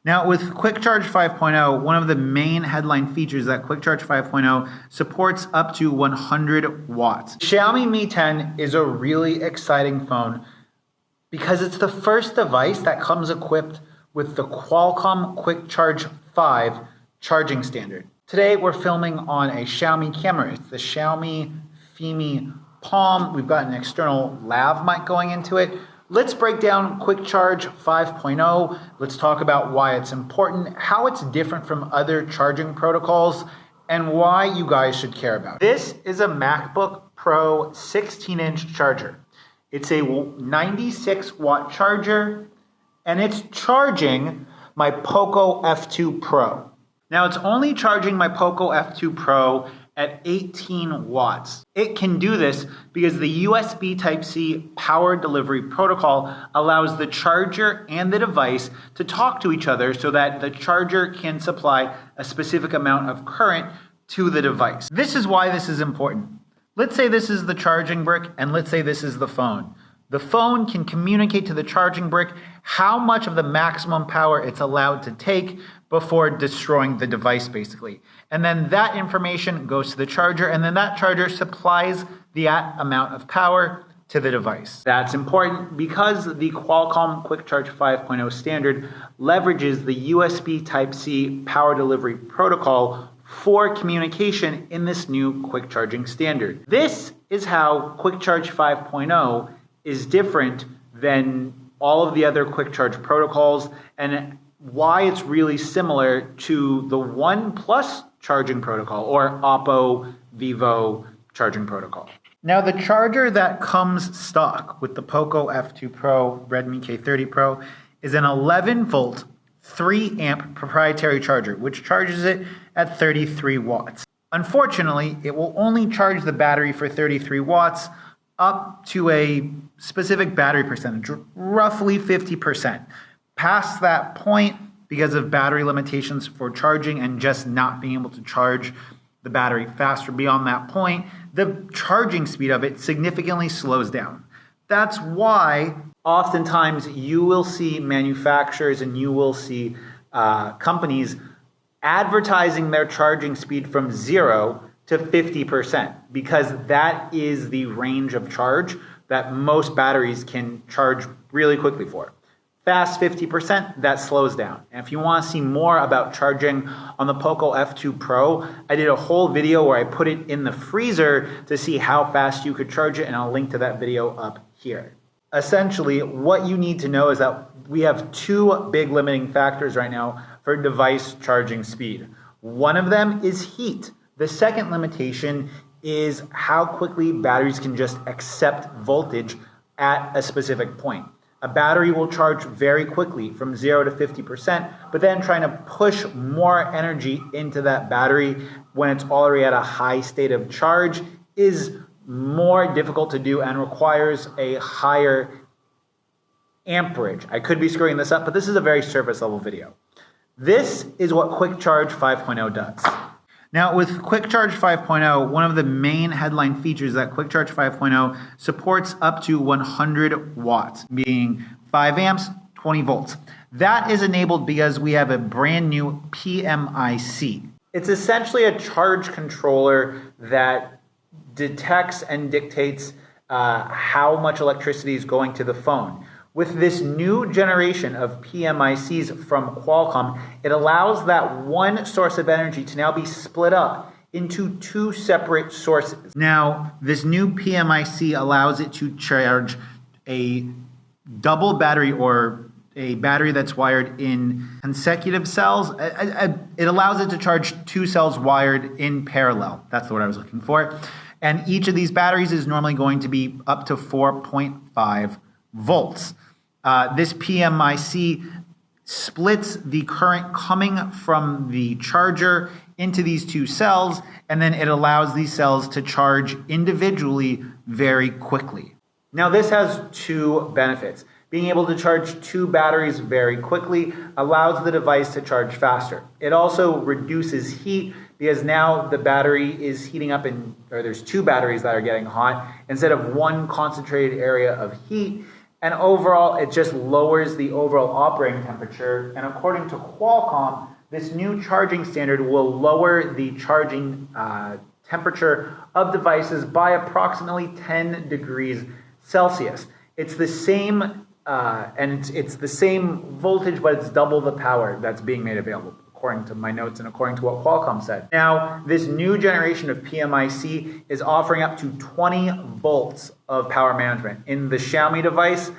Now with QuickCharge 5.0, one of the main headline features is that QuickCharge 5.0 supports up to 100 watts. Xiaomi Mi 10 is a really exciting phone because it's the first device that comes equipped with the Qualcomm QuickCharge 5 charging standard. Today we're filming on a Xiaomi camera. It's the Xiaomi Fimi Palm. We've got an external lav mic going into it. Let's break down QuickCharge 5.0. Let's talk about why it's important, how it's different from other charging protocols, and why you guys should care about it. This is a MacBook Pro 16-inch charger. It's a 96-watt charger, and it's charging my Poco F2 Pro. Now, it's only charging my Poco F2 Pro at 18 watts. It can do this because the USB Type-C power delivery protocol allows the charger and the device to talk to each other so that the charger can supply a specific amount of current to the device. This is why this is important. Let's say this is the charging brick, and let's say this is the phone. The phone can communicate to the charging brick how much of the maximum power it's allowed to take before destroying the device, basically. And then that information goes to the charger, and then that charger supplies the amount of power to the device. That's important because the Qualcomm QuickCharge 5.0 standard leverages the USB Type-C power delivery protocol for communication in this new quick charging standard. This is how QuickCharge 5.0 is different than all of the other quick charge protocols, and why it's really similar to the OnePlus charging protocol or Oppo, Vivo charging protocol. Now, the charger that comes stock with the Poco F2 Pro, Redmi K30 Pro, is an 11-volt, 3-amp proprietary charger, which charges it at 33 watts. Unfortunately, it will only charge the battery for 33 watts up to a specific battery percentage, roughly 50%. Past that point, because of battery limitations for charging and just not being able to charge the battery faster beyond that point, the charging speed of it significantly slows down. That's why oftentimes you will see manufacturers and you will see companies advertising their charging speed from 0 to 50%, because that is the range of charge that most batteries can charge really quickly for. Fast 50%, that slows down. And if you want to see more about charging on the Poco F2 Pro, I did a whole video where I put it in the freezer to see how fast you could charge it, and I'll link to that video up here. Essentially, what you need to know is that we have two big limiting factors right now for device charging speed. One of them is heat. The second limitation is how quickly batteries can just accept voltage at a specific point. A battery will charge very quickly from 0 to 50%, but then trying to push more energy into that battery when it's already at a high state of charge is more difficult to do and requires a higher amperage. I could be screwing this up, but this is a very surface level video. This is what QuickCharge 5.0 does. Now, with QuickCharge 5.0, one of the main headline features is that QuickCharge 5.0 supports up to 100 watts, being 5 amps, 20 volts. That is enabled because we have a brand new PMIC. It's essentially a charge controller that detects and dictates how much electricity is going to the phone. With this new generation of PMICs from Qualcomm, it allows that one source of energy to now be split up into two separate sources. Now, this new PMIC allows it to charge a double battery or a battery that's wired in consecutive cells. It allows it to charge two cells wired in parallel. That's the word I was looking for. And each of these batteries is normally going to be up to 4.5 volts. This PMIC splits the current coming from the charger into these two cells, and then it allows these cells to charge individually very quickly. Now, this has two benefits. Being able to charge two batteries very quickly allows the device to charge faster. It also reduces heat because now the battery is heating up or there's two batteries that are getting hot instead of one concentrated area of heat. And overall, it just lowers the overall operating temperature. And according to Qualcomm, this new charging standard will lower the charging temperature of devices by approximately 10 degrees Celsius. It's the same, and it's the same voltage, but it's double the power that's being made available, according to my notes and according to what Qualcomm said. Now, this new generation of PMIC is offering up to 20 volts of power management. In the Xiaomi device,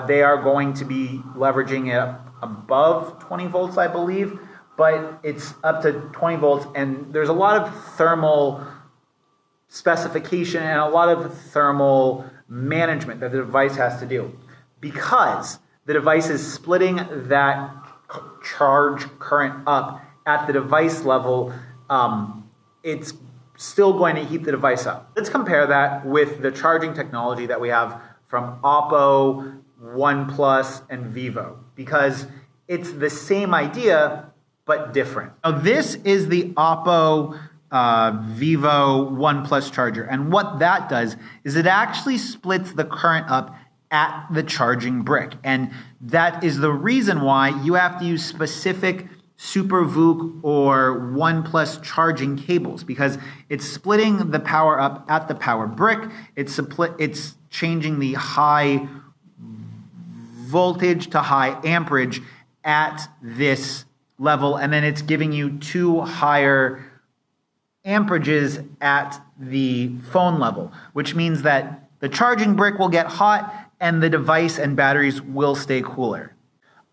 they are going to be leveraging it above 20 volts, I believe, but it's up to 20 volts, and there's a lot of thermal specification and a lot of thermal management that the device has to do. Because the device is splitting that charge current up at the device level, it's still going to heat the device up. Let's compare that with the charging technology that we have from Oppo, OnePlus, and Vivo, because it's the same idea but different. Now, this is the Oppo, Vivo, OnePlus charger, and what that does is it actually splits the current up at the charging brick, and that is the reason why you have to use specific Super VOOC or OnePlus charging cables, because it's splitting the power up at the power brick. It's changing the high voltage to high amperage at this level, and then it's giving you 2 higher amperages at the phone level, which means that the charging brick will get hot and the device and batteries will stay cooler.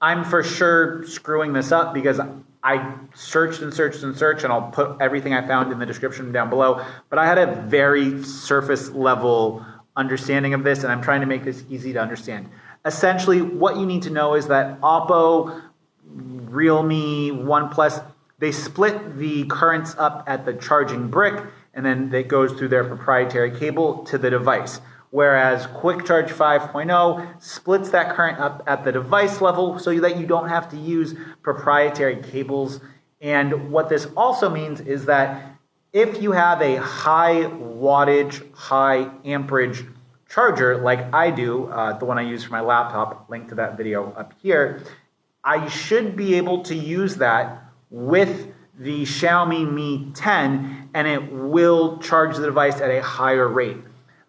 I'm for sure screwing this up because I searched and searched and searched, and I'll put everything I found in the description down below, but I had a very surface level understanding of this, and I'm trying to make this easy to understand. Essentially, what you need to know is that Oppo, Realme, OnePlus, they split the currents up at the charging brick, and then it goes through their proprietary cable to the device. Whereas QuickCharge 5.0 splits that current up at the device level so that you don't have to use proprietary cables. And what this also means is that if you have a high wattage, high amperage charger like I do, the one I use for my laptop, link to that video up here, I should be able to use that with the Xiaomi Mi 10, and it will charge the device at a higher rate.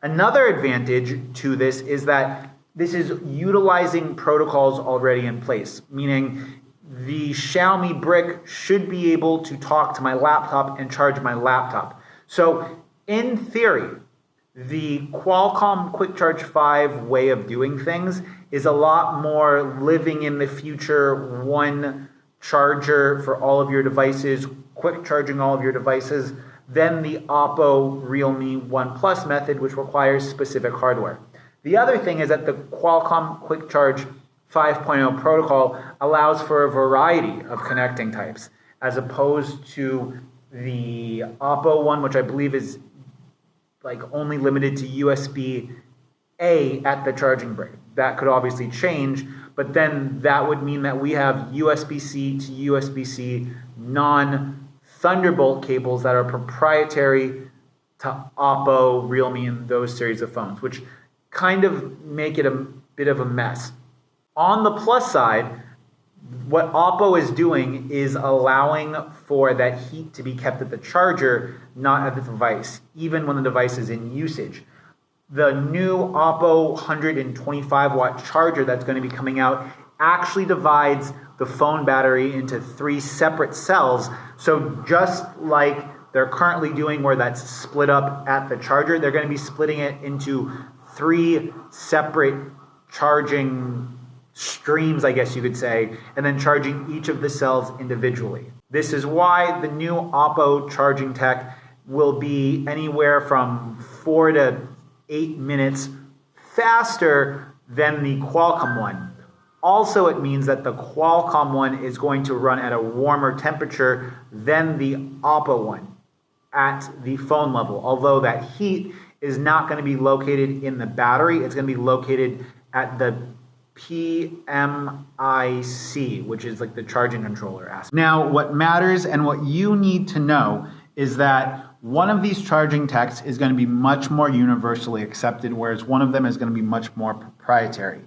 Another advantage to this is that this is utilizing protocols already in place, meaning the Xiaomi brick should be able to talk to my laptop and charge my laptop. So in theory, the Qualcomm QuickCharge 5 way of doing things is a lot more living in the future, one charger for all of your devices, quick charging all of your devices, than the Oppo, Realme, OnePlus method, which requires specific hardware. The other thing is that the Qualcomm QuickCharge 5.0 protocol allows for a variety of connecting types, as opposed to the Oppo one, which I believe is like only limited to USB-A at the charging brick. That could obviously change, but then that would mean that we have USB-C to USB-C non-Thunderbolt cables that are proprietary to Oppo, Realme, and those series of phones, which kind of make it a bit of a mess. On the plus side, what Oppo is doing is allowing for that heat to be kept at the charger, not at the device, even when the device is in usage. The new Oppo 125 watt charger that's going to be coming out actually divides the phone battery into 3 separate cells. So just like they're currently doing where that's split up at the charger, they're going to be splitting it into 3 separate charging streams, I guess you could say, and then charging each of the cells individually. This is why the new Oppo charging tech will be anywhere from 4 to 8 minutes faster than the Qualcomm one. Also, it means that the Qualcomm one is going to run at a warmer temperature than the Oppo one at the phone level, although that heat is not going to be located in the battery. It's going to be located at the PMIC, which is like the charging controller aspect. Now, what matters and what you need to know is that one of these charging techs is going to be much more universally accepted, whereas one of them is going to be much more proprietary.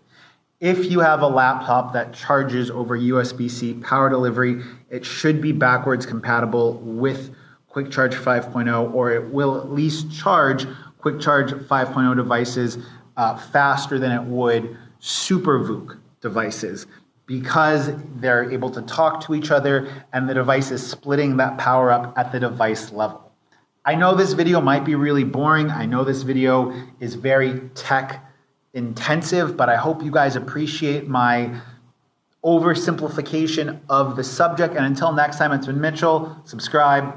If you have a laptop that charges over USB-C power delivery, it should be backwards compatible with QuickCharge 5.0, or it will at least charge QuickCharge 5.0 devices faster than it would SuperVOOC devices, because they're able to talk to each other and the device is splitting that power up at the device level. I know this video might be really boring. I know this video is very tech intensive, but I hope you guys appreciate my oversimplification of the subject. And until next time, it's been Mitchell. Subscribe.